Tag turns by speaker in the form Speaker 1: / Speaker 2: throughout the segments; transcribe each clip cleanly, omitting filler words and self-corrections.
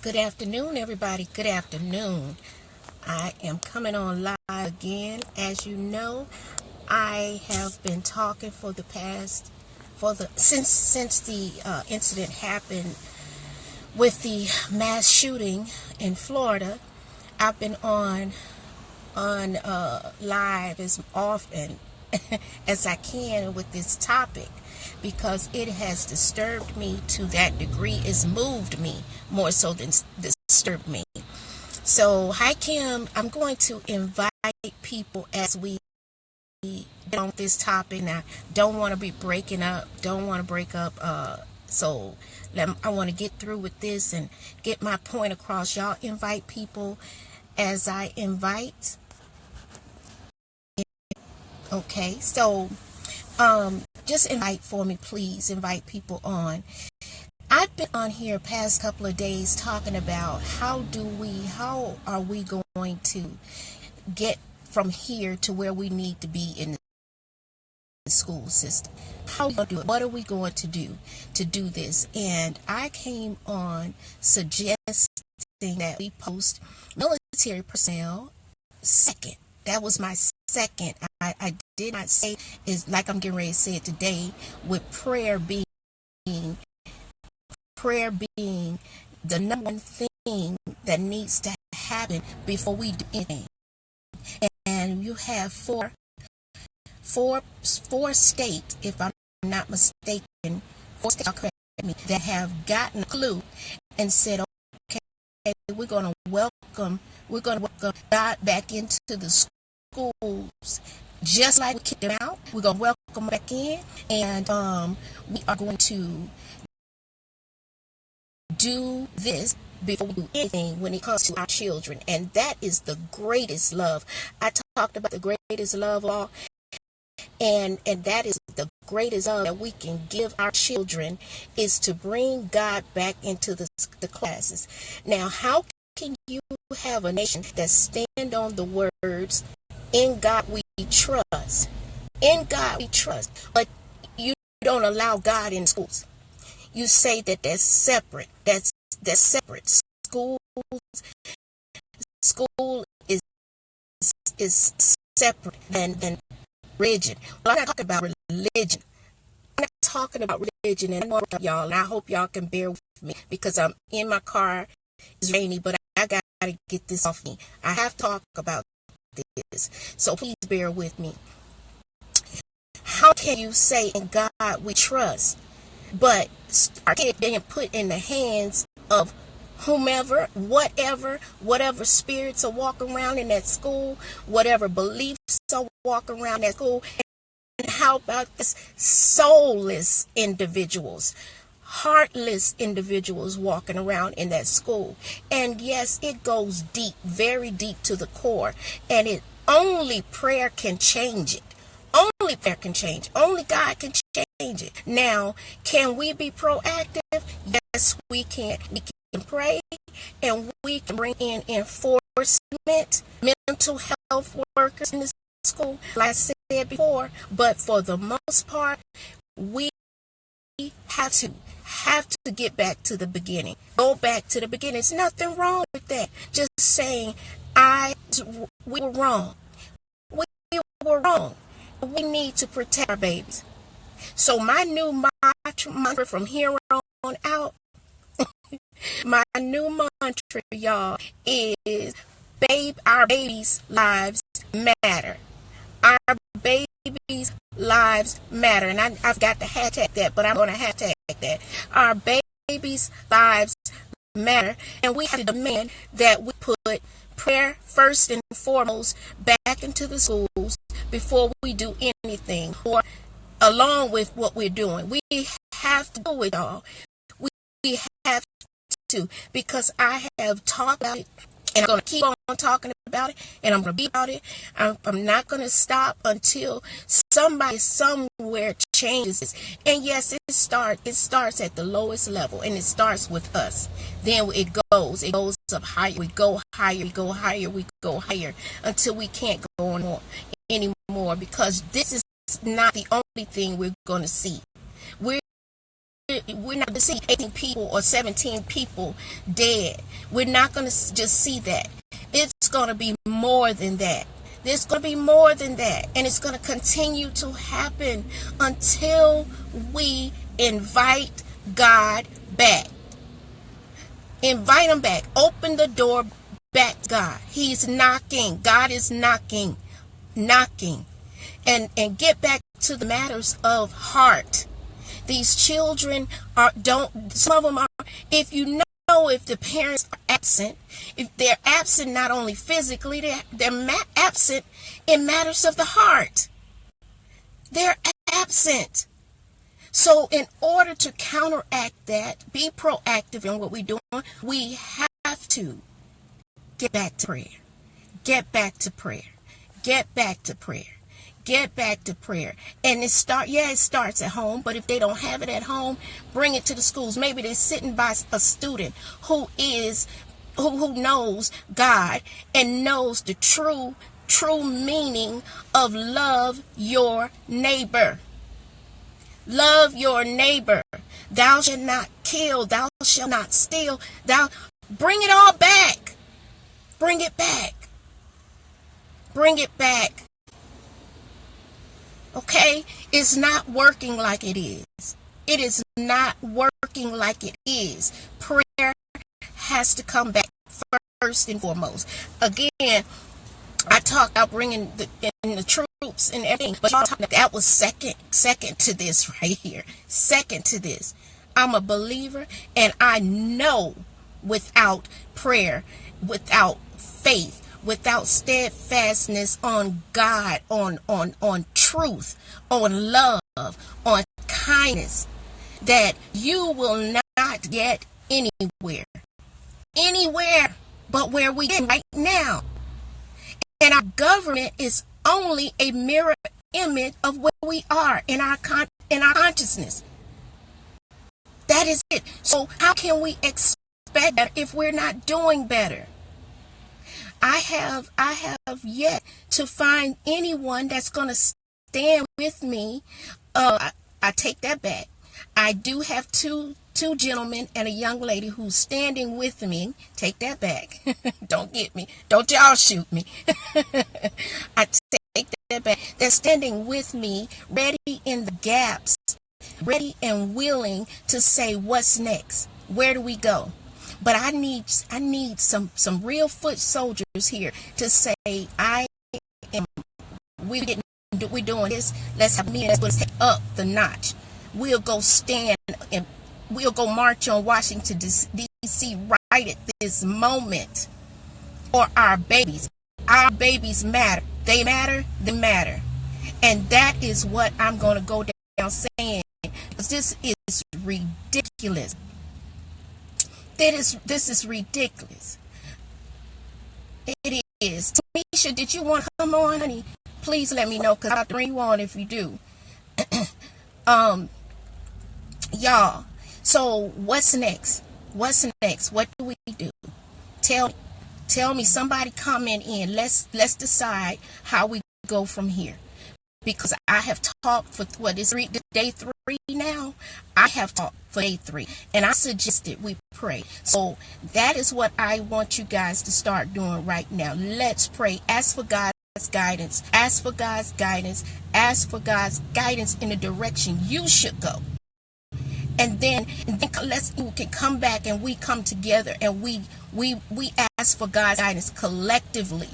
Speaker 1: Good afternoon, everybody. Good afternoon. I am coming on live again. As you know, I have been talking since the incident happened with the mass shooting in Florida. I've been on live as often as I can with this topic because it has disturbed me to that degree. It's moved me more so than disturbed me. So, hi Kim, I'm going to invite people as we get on this topic. Now, don't want to be breaking up, don't want to break up. I want to get through with this and get my point across. Y'all invite people as I invite. Okay, so just invite for me, please. Invite people on. I've been on here past couple of days talking about how are we going to get from here to where we need to be in the school system. How are we going to do it? What are we going to do this? And I came on suggesting that we post military personnel second. That was my second. I did not say is like I'm getting ready to say it today, with prayer being the number one thing that needs to happen before we do anything. And you have four states, if I'm not mistaken, four states, correct me, that have gotten a clue and said, okay, we're going to welcome God back into the schools. Just like we kicked them out, we're going to welcome them back in, and we are going to do this before we do anything when it comes to our children. And that is the greatest love. I talked about the greatest love of all, and that is the greatest love that we can give our children, is to bring God back into the classes. Now, how can you have a nation that stand on the words, in God we trust, in God we trust, but you don't allow God in schools? You say that that's separate. That's separate. School is separate than religion. Well, I'm not talking about religion. I'm not talking about religion, and I know y'all, and I hope y'all can bear with me because I'm in my car. It's rainy, but I gotta get this off me. I have to talk about this, so please bear with me. How can you say in God we trust, but our kids being put in the hands of whomever, whatever spirits are walking around in that school, whatever beliefs are walking around that school? And how about this soulless individuals, heartless individuals walking around in that school? And yes, it goes deep, very deep to the core, and only prayer can change it. Only prayer can change. Only God can change it. Now, can we be proactive? Yes, we can. We can pray, and we can bring in enforcement, mental health workers in the school, like I said before. But for the most part, we have to get back to the beginning. Go back to the beginning. There's nothing wrong with that. Just saying, we were wrong. We were wrong. We need to protect our babies. So my new mantra from here on out, my new mantra, y'all, is our babies' lives matter. Our babies' lives matter. And I've got to hashtag that, but I'm going to hashtag that. Our babies' lives matter. And we have to demand that we put prayer first and foremost back into the schools before we do anything, or along with what we're doing. We have to do it all. We have to, because I have talked about it, and I'm going to keep on talking about it, and I'm going to be about it. I'm not going to stop until somebody somewhere changes this. And yes, it starts at the lowest level, and it starts with us. Then it goes up higher. We go higher until we can't go on anymore, because this is not the only thing we're going to see. We're we're not going to see 18 people or 17 people dead. We're not going to just see that. It's going to be more than that. There's going to be more than that. And it's going to continue to happen until we invite God back. Invite him back. Open the door back to God. He's knocking. God is knocking. And get back to the matters of heart. These children some of them are, if you know, if the parents are absent, if they're absent not only physically, they're absent in matters of the heart. They're absent. So in order to counteract that, be proactive in what we're doing, we have to get back to prayer. Get back to prayer. Get back to prayer. Get back to prayer. And it starts at home, but if they don't have it at home, bring it to the schools. Maybe they're sitting by a student who knows God and knows the true meaning of love your neighbor. Love your neighbor. Thou shalt not kill. Thou shalt not steal. Bring it all back. Bring it back. Bring it back. Okay? It's not working like it is. It is not working like it is. Prayer has to come back first and foremost. Again, I talked about bringing the troops and everything, but y'all talking that was second to this right here. Second to this. I'm a believer, and I know without prayer, without faith, without steadfastness on God, on truth, on love, on kindness, that you will not get anywhere but where we are right now. And our government is only a mirror image of where we are in our consciousness. That is it. So how can we expect better if we're not doing better? I have yet to find anyone that's going to stand with me. I take that back. I do have two gentlemen and a young lady who's standing with me. Take that back. Don't get me. Don't y'all shoot me. I take that back. They're standing with me, ready in the gaps, ready and willing to say what's next. Where do we go? But I need some real foot soldiers here to say, we're doing this. Let's have meetings. Let's take up the notch. We'll go stand and we'll go march on Washington, D.C. right at this moment for our babies. Our babies matter. They matter. They matter. And that is what I'm going to go down saying. Because this is ridiculous. This is ridiculous. It is. Tamisha, did you want to come on, honey? Please let me know, because I'll bring you on if you do. Y'all, so what's next? What's next? What do we do? Tell me, somebody comment in. Let's decide how we go from here. Because I have talked for day 3 now. I have talked for day 3, and I suggested we pray. So that is what I want you guys to start doing right now. Let's pray. Ask for God's guidance. Ask for God's guidance. Ask for God's guidance in the direction you should go. And then we can come back and we come together and we ask for God's guidance collectively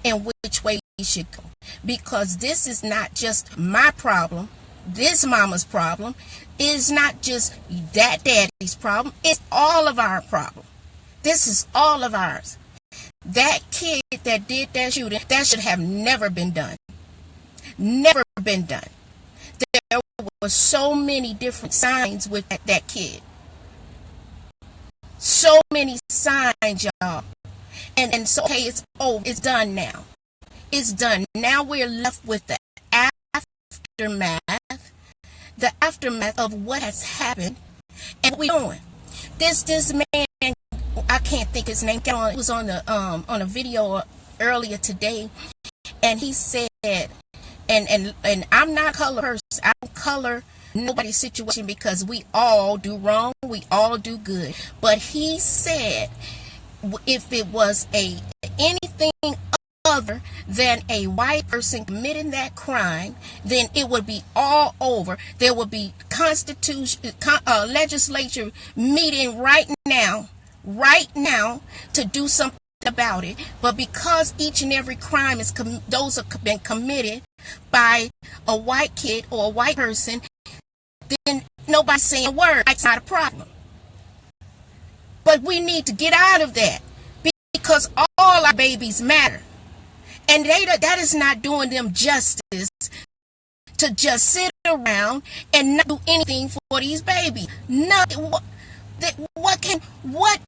Speaker 1: in which way we should go. Because this is not just my problem, this mama's problem. It's not just that daddy's problem. It's all of our problem. This is all of ours. That kid that did that shooting, that should have never been done. Never been done. There were so many different signs with that kid. So many signs, y'all. And so, okay, it's over. It's done now. It's done. Now we're left with the aftermath of what has happened and what we're doing. This man, I can't think his name. It was on a video earlier today, and he said, and I'm not a color person. I don't color nobody's situation because we all do wrong, we all do good. But he said if it was anything other than a white person committing that crime, then it would be all over. There would be legislature meeting right now to do something about it. But because each and every crime is those have been committed by a white kid or a white person, then nobody's saying a word. It's not a problem. But we need to get out of that because all our babies matter. And that is not doing them justice to just sit around and not do anything for these babies. What